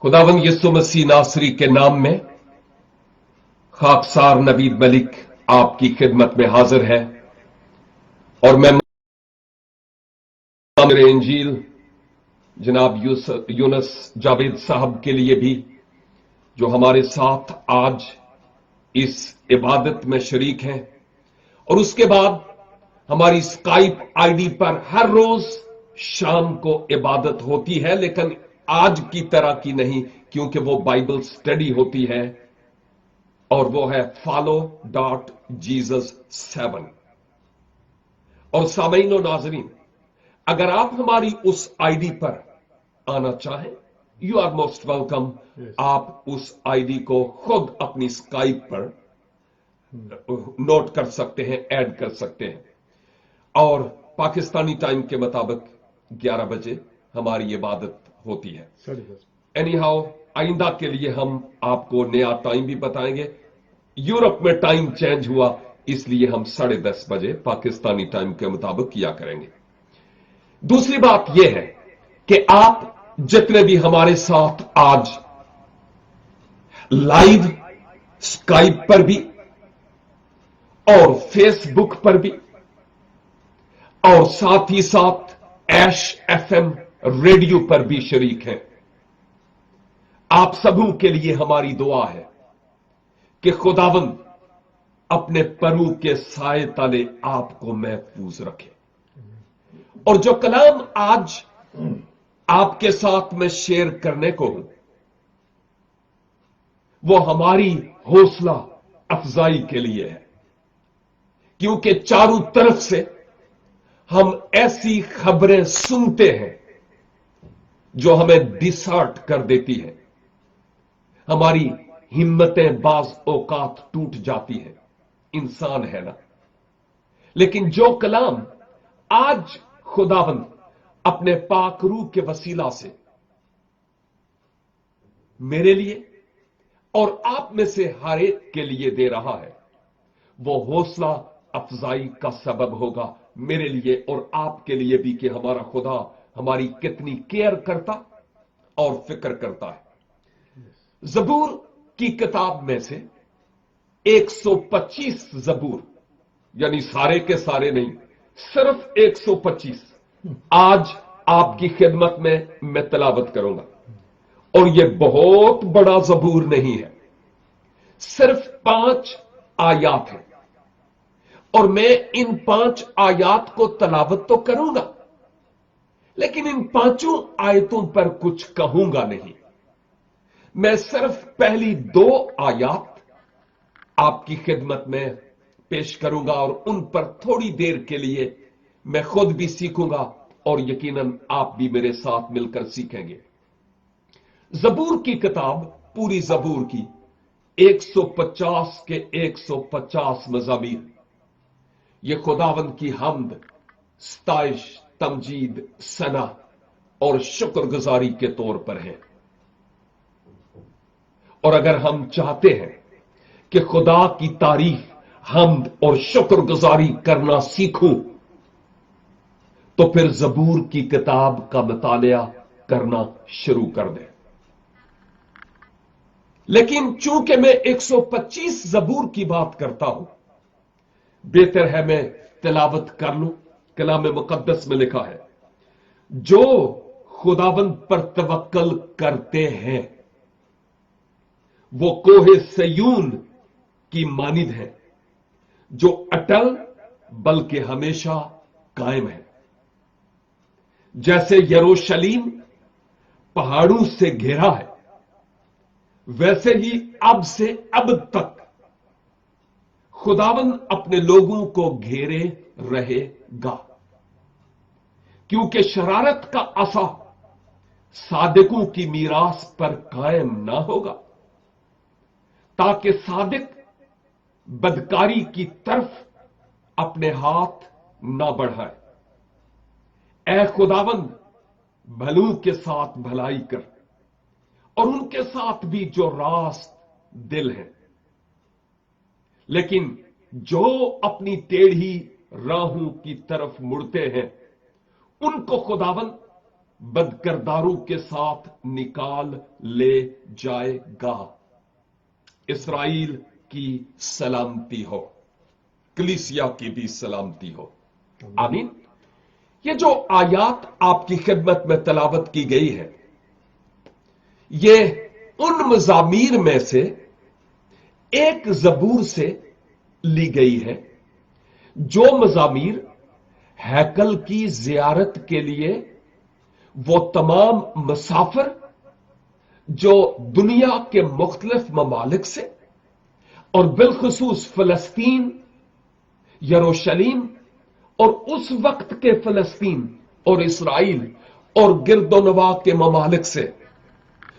खुदावंद यीशु मसीह नासरी के नाम में खाकसार नवीद मलिक आपकी खिदमत में हाजिर है और मैं मेरे इंजील जनाब यूनस जावेद साहब के लिए भी जो हमारे साथ आज इस इबादत में शरीक हैं, और उसके बाद हमारी स्काइप आईडी पर हर रोज शाम को इबादत होती है, लेकिन आज की तरह की नहीं, क्योंकि वो बाइबल स्टडी होती है और वो है follow.jesus7। और सामीन और नाजरीन, अगर आप हमारी उस आईडी पर आना चाहें, यू आर मोस्ट वेलकम। आप उस आईडी को खुद अपनी स्काइप पर नोट कर सकते हैं, ऐड कर सकते हैं, और पाकिस्तानी टाइम के मुताबिक 11 बजे हमारी इबादत होती है। एनी हाउ, आइंदा के लिए हम आपको नया टाइम भी बताएंगे। यूरोप में टाइम चेंज हुआ, इसलिए हम 10:30 बजे पाकिस्तानी टाइम के मुताबिक किया करेंगे। दूसरी बात यह है कि आप जितने भी हमारे साथ आज लाइव स्काइप पर भी और फेसबुक पर भी और साथ ही साथ ऐश एफएम रेडियो पर भी शरीक हैं, आप सबों के लिए हमारी दुआ है कि खुदावंद अपने परू के साए तले आपको महफूज रखे, और जो कलाम आज आपके साथ में शेयर करने को हूं, वो हमारी हौसला अफजाई के लिए है, क्योंकि चारों तरफ से हम ऐसी खबरें सुनते हैं जो हमें डिसहार्ट कर देती है। हमारी हिम्मतें बाज औकात टूट जाती हैं, इंसान है ना। लेकिन जो कलाम आज खुदावंद अपने पाक रूह के वसीला से मेरे लिए और आप में से हर एक के लिए दे रहा है, वो हौसला अफजाई का सबब होगा मेरे लिए और आपके लिए भी, कि हमारा खुदा हमारी कितनी केयर करता और फिक्र करता है। जबूर की किताब में से 125 जबूर, यानी सारे के सारे नहीं, सिर्फ 125 आज आपकी खिदमत में मैं तिलावत करूंगा। और यह बहुत बड़ा जबूर नहीं है, सिर्फ 5 आयात है, और मैं इन 5 आयात को तिलावत तो करूंगा, लेकिन इन 5 आयतों पर कुछ कहूंगा नहीं। मैं सिर्फ पहली 2 आयात आपकी खिदमत में पेश करूंगा, और उन पर थोड़ी देर के लिए मैं खुद भी सीखूंगा, और यकीनन आप भी मेरे साथ मिलकर सीखेंगे। जबूर की किताब, पूरी जबूर की 150 के 150 मज़ामीर, ये खुदावंद की हम्द, स्ताइश, तमजीद, सना और शुक्रगुजारी के तौर पर है। और अगर हम चाहते हैं कि खुदा की तारीफ, हम्द और शुक्रगुजारी करना सीखूं, तो फिर जबूर की किताब का मुतालिया करना शुरू कर दें। लेकिन चूंकि मैं 125 जबूर की बात करता हूं, बेहतर है मैं तिलावत कर लूं। कलाम मुकद्दस में लिखा है, जो खुदाबंद पर तवक्कल करते हैं वो कोहे सयून की मानिद है, जो अटल बल्कि हमेशा कायम है। जैसे यरूशलेम पहाड़ों से घिरा है, वैसे ही अब से अब तक खुदावंद अपने लोगों को घेरे रहेगा, क्योंकि शरारत का असा सादिकों की मीरास पर कायम ना होगा, ताकि सादिक बदकारी की तरफ अपने हाथ ना बढ़ाए। ऐ खुदावंद, भलों के साथ भलाई कर, और उनके साथ भी जो रास्त दिल है, लेकिन जो अपनी टेढ़ी राहों की तरफ मुड़ते हैं, उनको खुदावंद बदकिरदारों के साथ निकाल ले जाएगा। इसराइल की सलामती हो, कलीसिया की भी सलामती हो। आमीन। ये जो आयात आपकी खिदमत में तलावत की गई है, ये उन मजामीर में से एक जबूर से ली गई है, जो मजामीर हैकल की जियारत के लिए वो तमाम मुसाफिर जो दुनिया के मुख्तलिफ ममालिक से और बिलखुसूस फलस्तीन, यरूशलेम और उस वक्त के फलस्तीन और इसराइल और गिरदोनवा के ममालिक से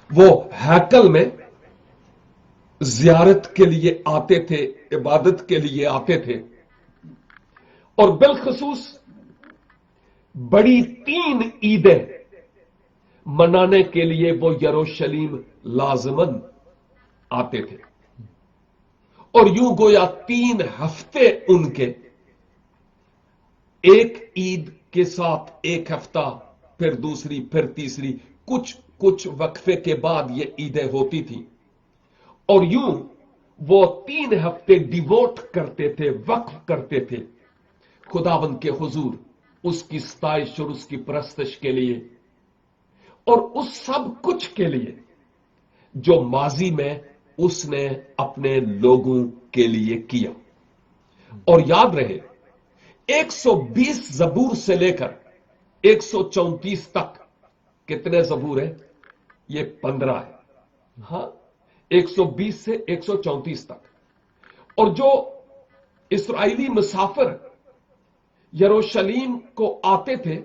वो हैकल में जियारत के लिए आते थे, इबादत के लिए आते थे। और बिलखुसूस बड़ी 3 ईदें मनाने के लिए वो यरूशलेम लाजमन आते थे। और यूं गोया 3 हफ्ते उनके एक ईद के साथ एक हफ्ता, फिर दूसरी, फिर तीसरी, कुछ कुछ वक्फे के बाद ये ईदें होती थी। और यूं वो 3 हफ्ते डिवोट करते थे, वक्फ करते थे खुदावंद के हुजूर, उसकी सताइश और उसकी परस्तश के लिए और उस सब कुछ के लिए जो माजी में उसने अपने लोगों के लिए किया। और याद रहे, 120 जबूर से लेकर 134 तक कितने जबूर है? ये 15 है। हां, 120 से 134 तक। और जो इस्राएली मुसाफिर यरूशलेम को आते थे,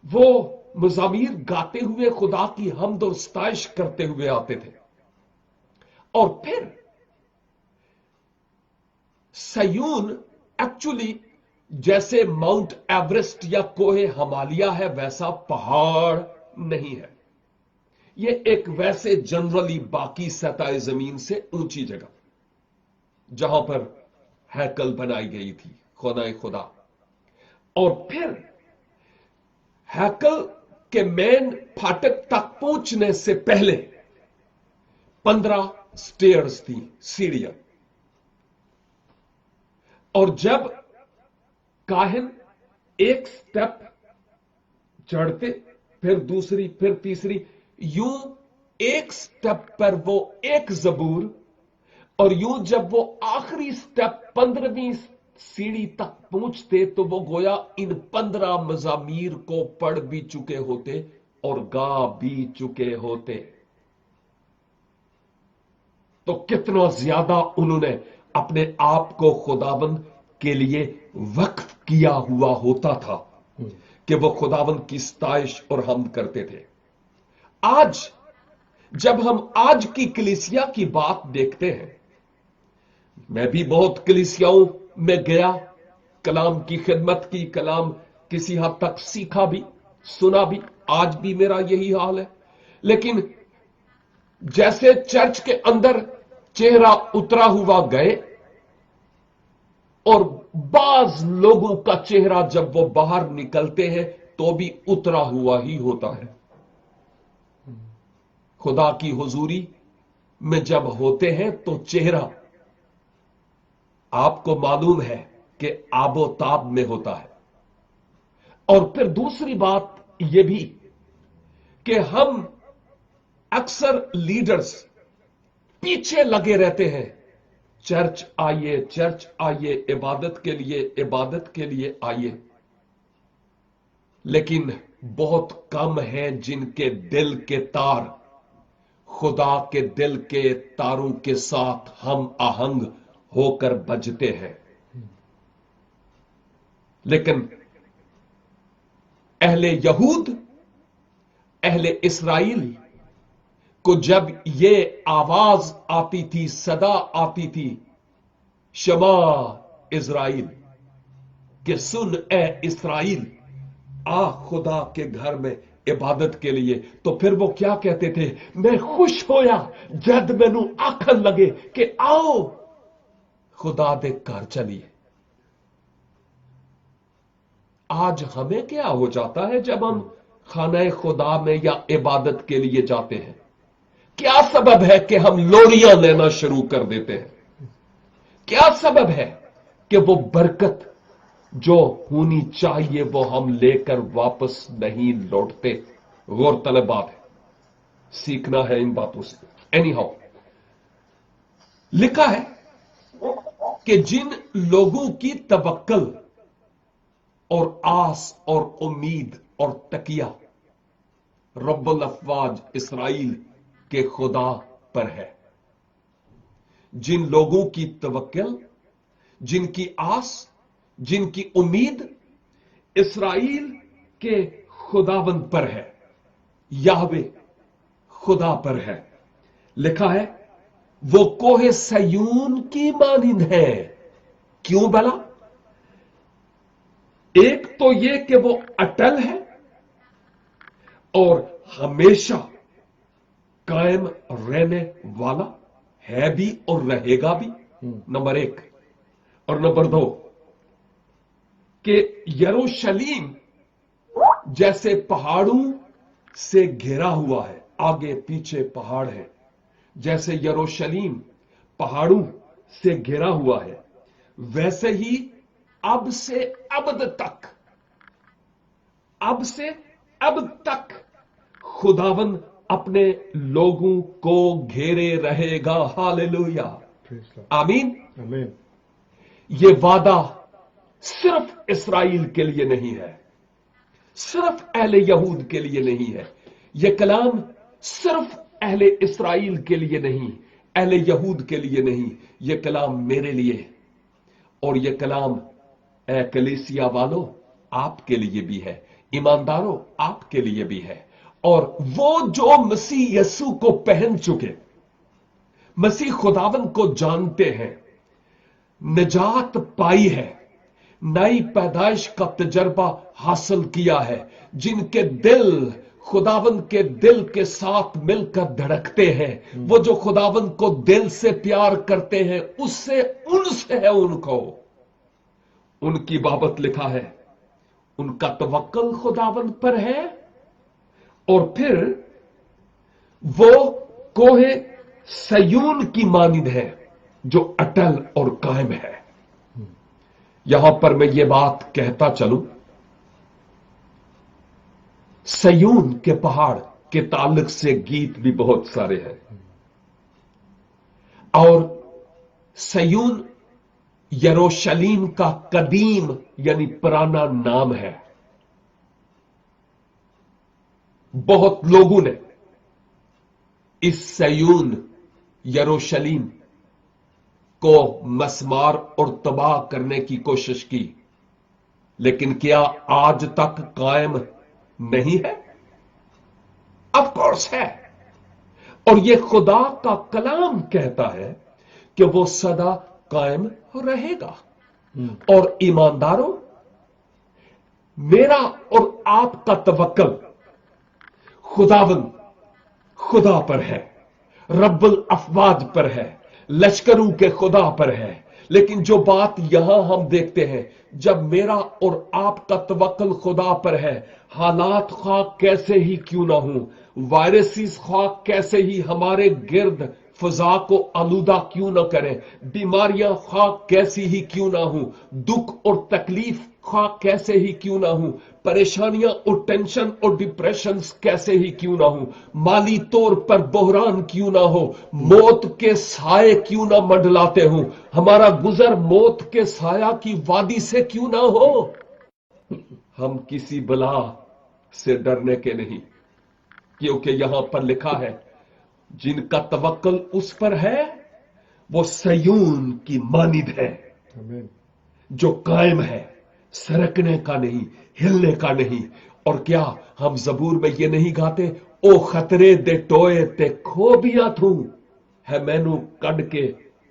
वो मज़ामीर गाते हुए खुदा की हम्द और सताइश करते हुए आते थे। और फिर सयून एक्चुअली जैसे माउंट एवरेस्ट या कोहे हिमालय है, वैसा पहाड़ नहीं है। यह एक वैसे जनरली बाकी सतह जमीन से ऊंची जगह जहां पर हैकल बनाई गई थी, खुदा खुदा। और फिर हैकल के मेन फाटक तक पहुंचने से पहले 15 स्टेयर्स थी, सीढ़ियां। और जब काहिन एक स्टेप चढ़ते, फिर दूसरी, फिर तीसरी, यूं एक स्टेप पर वो एक जबूर, और यूं जब वो आखिरी स्टेप 15वीं सीढ़ी तक पहुंचते तो वो गोया इन 15 मजामीर को पढ़ भी चुके होते और गा भी चुके होते। तो कितना ज्यादा उन्होंने अपने आप को खुदाबंद के लिए वक्फ किया हुआ होता था कि वो खुदाबंद की सताइश और हमद करते थे। आज जब हम आज की कलीसिया की बात देखते हैं, मैं भी बहुत कलीसियाओं में गया, कलाम की खिदमत की, कलाम किसी हद तक सीखा भी, सुना भी, आज भी मेरा यही हाल है। लेकिन जैसे चर्च के अंदर चेहरा उतरा हुआ गए, और बाज लोगों का चेहरा जब वो बाहर निकलते हैं तो भी उतरा हुआ ही होता है। खुदा की हुजूरी में जब होते हैं तो चेहरा आपको मालूम है कि आबोताब में होता है। और फिर दूसरी बात यह भी कि हम अक्सर लीडर्स पीछे लगे रहते हैं, चर्च आइए, चर्च आइए, इबादत के लिए, इबादत के लिए आइए। लेकिन बहुत कम हैं जिनके दिल के तार खुदा के दिल के तारों के साथ हम आहंग होकर बजते हैं। लेकिन अहले यहूद, अहले इस्राइल को जब ये आवाज आती थी, सदा आती थी, शमा इस्राइल, कि सुन ए इस्राइल, आ खुदा के घर में इबादत के लिए, तो फिर वो क्या कहते थे? मैं खुश होया जद मैनू आखन लगे कि आओ खुदा दे घर चलिए। आज हमें क्या हो जाता है जब हम खाना खुदा में या इबादत के लिए जाते हैं? क्या सबब है कि हम लोरियां लेना शुरू कर देते हैं? क्या सबब है कि वो बरकत जो होनी चाहिए वो हम लेकर वापस नहीं लौटते? गौरतलब बात है, सीखना है इन बातों से। एनी हाउ, लिखा है कि जिन लोगों की तवक्कल और आस और उम्मीद और तकिया रब्बुल अफवाज इसराइल के खुदा पर है, जिन लोगों की तवक्कल, जिनकी आस, जिनकी उम्मीद इसराइल के खुदावंद पर है, याहवे खुदा पर है, लिखा है वो कोहे सयून की मानिंद है। क्यों भला? एक तो यह कि वो अटल है और हमेशा कायम रहने वाला है भी और रहेगा भी, नंबर एक। और नंबर दो कि यरूशलेम जैसे पहाड़ों से घिरा हुआ है, आगे पीछे पहाड़ है, जैसे यरूशलेम पहाड़ों से घिरा हुआ है, वैसे ही अब से अबद तक, अब से अब तक खुदावन अपने लोगों को घेरे रहेगा। हालेलुया, आमीन। आमीन। ये वादा सिर्फ इसराइल के लिए नहीं है, सिर्फ अहले यहूद के लिए नहीं है। यह कलाम सिर्फ अहले इसराइल के लिए नहीं, अहले यहूद के लिए नहीं, यह कलाम मेरे लिए है। और यह कलाम ए कलीसिया वालों आपके लिए भी है, ईमानदारों आपके लिए भी है। और वो जो मसीह यीशु को पहन चुके, मसीह खुदावन को जानते हैं, निजात पाई है, नई पैदाइश का तजर्बा हासिल किया है, जिनके दिल खुदावन के दिल के साथ मिलकर धड़कते हैं, वो जो खुदावन को दिल से प्यार करते हैं, उससे उनसे है उनको, उनकी बाबत लिखा है उनका तवक्कल खुदावन पर है। और फिर वो कोहे सयून की मानिंद है जो अटल और कायम है। यहां पर मैं ये बात कहता चलूं, सयून के पहाड़ के ताल्लुक से गीत भी बहुत सारे हैं, और सयून यरूशलेम का कदीम यानी पुराना नाम है। बहुत लोगों ने इस सयून यरूशलेम को मसमार और तबाह करने की कोशिश की, लेकिन क्या आज तक कायम नहीं है? ऑफ कोर्स है। और यह खुदा का कलाम कहता है कि वो सदा कायम रहेगा। और ईमानदारों, मेरा और आपका तवक्कल खुदावन खुदा पर है, रब्बुल अफवाज पर है, लश्करों के खुदा पर है। लेकिन जो बात यहां हम देखते हैं, जब मेरा और आपका तवक्कल खुदा पर है, हालात ख्वाह कैसे ही क्यों ना हो, वायरसेस ख्वाह कैसे ही हमारे गिर्द फजा को आलूदा क्यों ना करें, बीमारियां ख्वाह कैसी ही क्यों ना हो, दुख और तकलीफ ख्वाह कैसे ही क्यों ना हो, परेशानियां और टेंशन और डिप्रेशन कैसे ही क्यों ना हो, माली तौर पर बहरान क्यों ना हो, मौत के साए क्यों ना मंडलाते हो, हमारा गुजर मौत के साया की वादी से क्यों ना हो, हम किसी बला से डरने के नहीं, क्योंकि यहां पर लिखा है जिनका तवक्कल उस पर है वो सयून की मानिंद है, जो कायम है, सरकने का नहीं, हिलने का नहीं। और क्या हम जबूर में ये नहीं गाते, ओ खतरे दे टोए ते खोबिया थू है मैनू कड के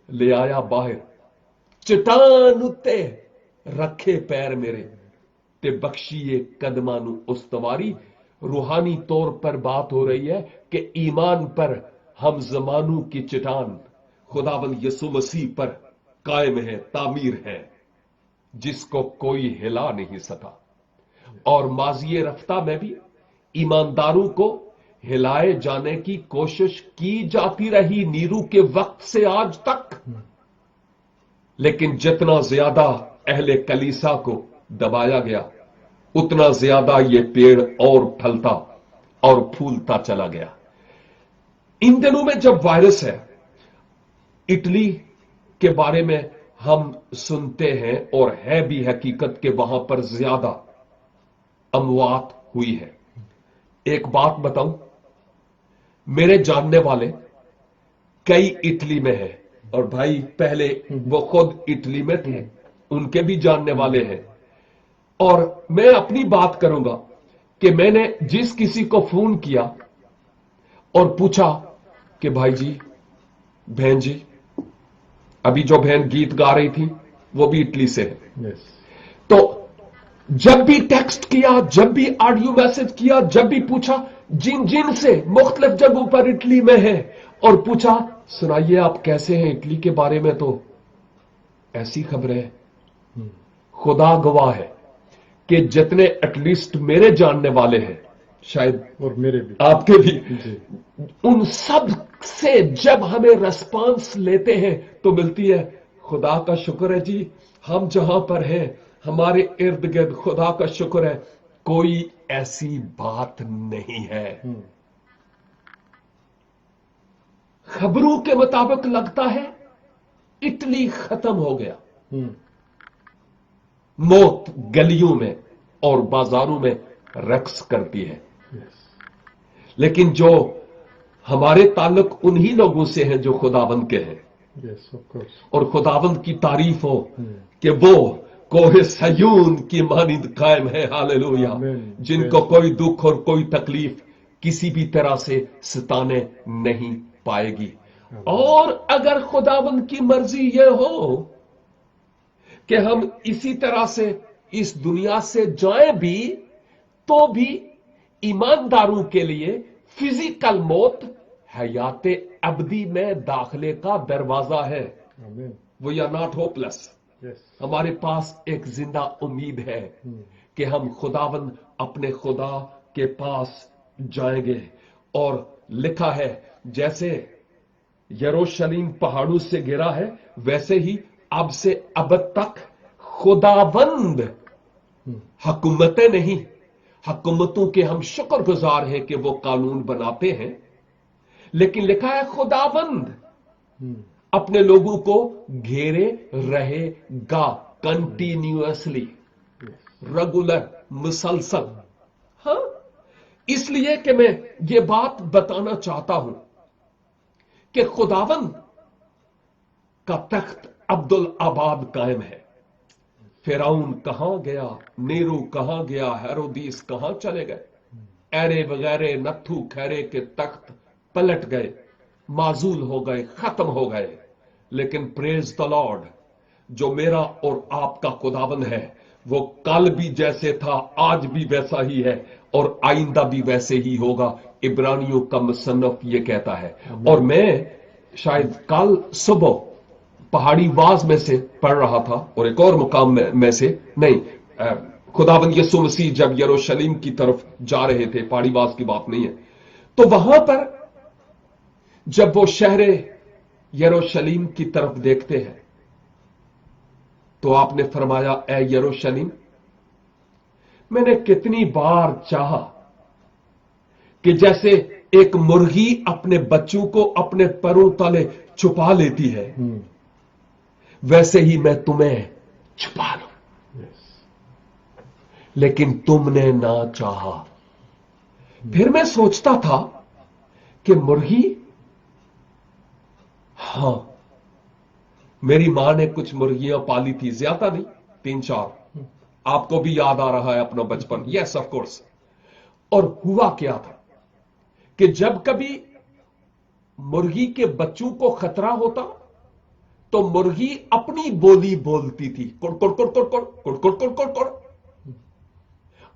ले आया बाहर, चट्टान उत्ते रखे पैर मेरे ते बख्शीए कदमां नू उस्तवारी। रूहानी तौर पर बात हो रही है कि ईमान पर हम जमानों की चट्टान खुदावंद यीशु मसीह पर कायम है, तामीर है, जिसको कोई हिला नहीं सका। और माजिए रफ्ता में भी ईमानदारों को हिलाए जाने की कोशिश की जाती रही नीरू के वक्त से आज तक, लेकिन जितना ज्यादा अहले कलीसा को दबाया गया उतना ज्यादा ये पेड़ और फलता और फूलता चला गया। इन दिनों में जब वायरस है, इटली के बारे में हम सुनते हैं और है भी हकीकत के वहां पर ज्यादा अमवात हुई है। एक बात बताऊं, मेरे जानने वाले कई इटली में हैं, और भाई पहले वो खुद इटली में थे, उनके भी जानने वाले हैं। और मैं अपनी बात करूंगा कि मैंने जिस किसी को फोन किया और पूछा कि भाई जी, बहन जी, अभी जो बहन गीत गा रही थी वो भी इटली से है। तो जब भी टेक्स्ट किया, जब भी ऑडियो मैसेज किया, जब भी पूछा, जिन जिन से मुख्तलिफ जगहों पर इटली में है, और पूछा सुनाइए आप कैसे हैं इटली के बारे में, तो ऐसी खबरें। खुदा गवाह है कि जितने एटलीस्ट मेरे जानने वाले हैं, शायद और मेरे भी, आपके भी, उन सब से जब हमें रेस्पॉन्स लेते हैं तो मिलती है, खुदा का शुक्र है जी, हम जहां पर हैं हमारे इर्द गिर्द खुदा का शुक्र है कोई ऐसी बात नहीं है। खबरों के मुताबिक लगता है इटली खत्म हो गया। मौत गलियों में और बाजारों में रक्स करती है। लेकिन जो हमारे ताल्लुक उन्हीं लोगों से हैं जो खुदावंद के हैं। और खुदावंद की तारीफ हो कि वो कोहे सयून की मानिंद कायम है, हालेलुया, जिनको कोई दुख और कोई तकलीफ किसी भी तरह से सताने नहीं पाएगी। और अगर खुदावंद की मर्जी यह हो कि हम इसी तरह से इस दुनिया से जाएं भी, तो भी ईमानदारों के लिए फिजिकल मौत हयाते अबदी में दाखिले का दरवाजा है। We are not hopeless. हमारे पास एक जिंदा उम्मीद है कि हम खुदावंद अपने खुदा के पास जाएंगे। और लिखा है जैसे यरूशलेम पहाड़ों से गिरा है, वैसे ही अब से अब तक खुदावंद हुकूमतें नहीं, हुकूमतों के हम शुक्रगुजार हैं कि वो कानून बनाते हैं, लेकिन लिखा है खुदावंद अपने लोगों को घेरे रहेगा कंटिन्यूअसली, रेगुलर, मुसलसल। हाँ, इसलिए कि मैं ये बात बताना चाहता हूं कि खुदावंद का तख्त अब्दुल आबाद कायम है। फिरौन कहां गया, नीरू कहां गया, हेरोदीस कहां चले गए, एरे वगैरह नत्थू खैरे के तख्त पलट गए, माजूल हो गए, खत्म हो गए। लेकिन प्रेज द लॉर्ड, जो मेरा और आपका खुदावंद है वो कल भी जैसे था, आज भी वैसा ही है और आइंदा भी वैसे ही होगा। इब्रानियों का मुसन्नफ ये कहता है। और मैं शायद कल सुबह पहाड़ी वाज में से पढ़ रहा था और एक और मुकाम में से नहीं, खुदावंद यीशु मसीह जब यरूशलेम की तरफ जा रहे थे, पहाड़ी वाज की बात नहीं है, तो वहां पर जब वो शहरे यरूशलेम की तरफ देखते हैं तो आपने फरमाया, ए यरूशलेम, मैंने कितनी बार चाहा कि जैसे एक मुर्गी अपने बच्चों को अपने पैरों तले छुपा लेती है, वैसे ही मैं तुम्हें छुपा लूं, लेकिन तुमने ना चाहा। फिर मैं सोचता था कि मुर्गी, हां, मेरी मां ने कुछ मुर्गियां पाली थी, ज्यादा नहीं, 3-4। आपको भी याद आ रहा है अपना बचपन, यस ऑफ कोर्स। और हुआ क्या था कि जब कभी मुर्गी के बच्चों को खतरा होता तो मुर्गी अपनी बोली बोलती थी, कुड़ कुड़ कुड़ कुड़ कुड़ कुड़ कुड़ कुड़ कुड़ कुड़,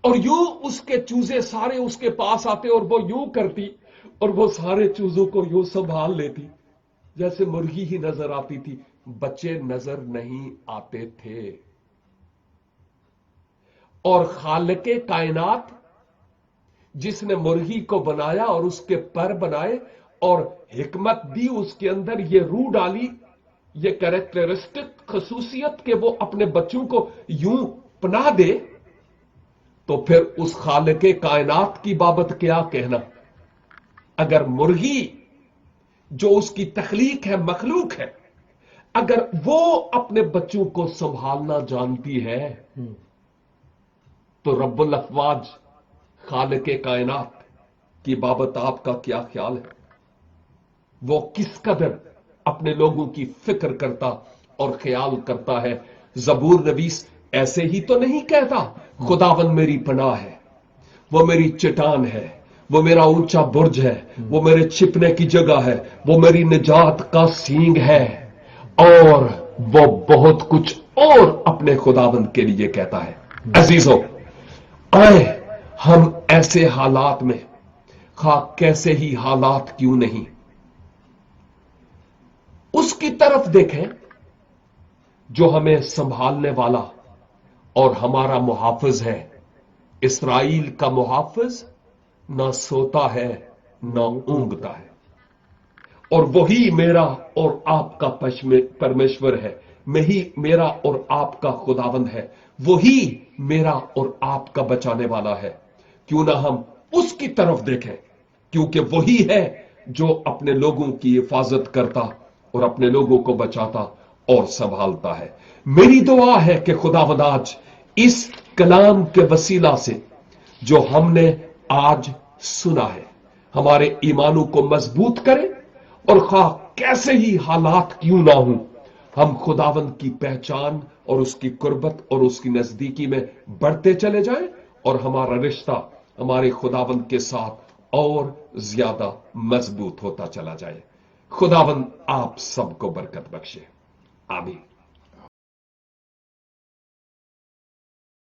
और यूं उसके चूजे सारे उसके पास आते और वो यूं करती और वो सारे चूजों को यूं संभाल लेती जैसे मुर्गी ही नजर आती थी, बच्चे नजर नहीं आते थे। और खालिके कायनात जिसने मुर्गी को बनाया और उसके पर बनाए और हिकमत दी, उसके अंदर ये रूह डाली, ये कैरेक्टरिस्टिक खसूसियत के वो अपने बच्चों को यूं पनाह दे, तो फिर उस खालिके कायनात की बाबत क्या कहना। अगर मुर्गी जो उसकी तखलीक है, मखलूक है, अगर वो अपने बच्चों को संभालना जानती है, तो रब्बुल अफवाज खालिके कायनात की बाबत आपका क्या ख्याल है। वो किस कदर अपने लोगों की फिक्र करता और ख्याल करता है। जबूर नवीस ऐसे ही तो नहीं कहता, खुदावन मेरी पनाह है, वो मेरी चट्टान है, वो मेरा ऊंचा बुर्ज है, वो मेरे छिपने की जगह है, वो मेरी निजात का सींग है, और वो बहुत कुछ और अपने खुदावंद के लिए कहता है। अजीजों, आए हम ऐसे हालात में, खा कैसे ही हालात क्यों नहीं, उसकी तरफ देखें जो हमें संभालने वाला और हमारा मुहाफिज है। इस्राइल का मुहाफिज ना सोता है ना ऊंघता है, और वही मेरा और आपका परमेश्वर है, मेरा और आपका खुदावंद है, वही मेरा और आपका बचाने वाला है। क्यों ना हम उसकी तरफ देखें, क्योंकि वही है जो अपने लोगों की हिफाजत करता और अपने लोगों को बचाता और संभालता है। मेरी दुआ है कि खुदावंद आज इस कलाम के वसीला से जो हमने आज सुना है, हमारे ईमानों को मजबूत करे, और खा कैसे ही हालात क्यों ना हो, हम खुदावंद की पहचान और उसकी कुर्बत और उसकी नजदीकी में बढ़ते चले जाएं, और हमारा रिश्ता हमारे खुदावंद के साथ और ज्यादा मजबूत होता चला जाए। खुदावंद आप सबको बरकत बख्शे। आमीन।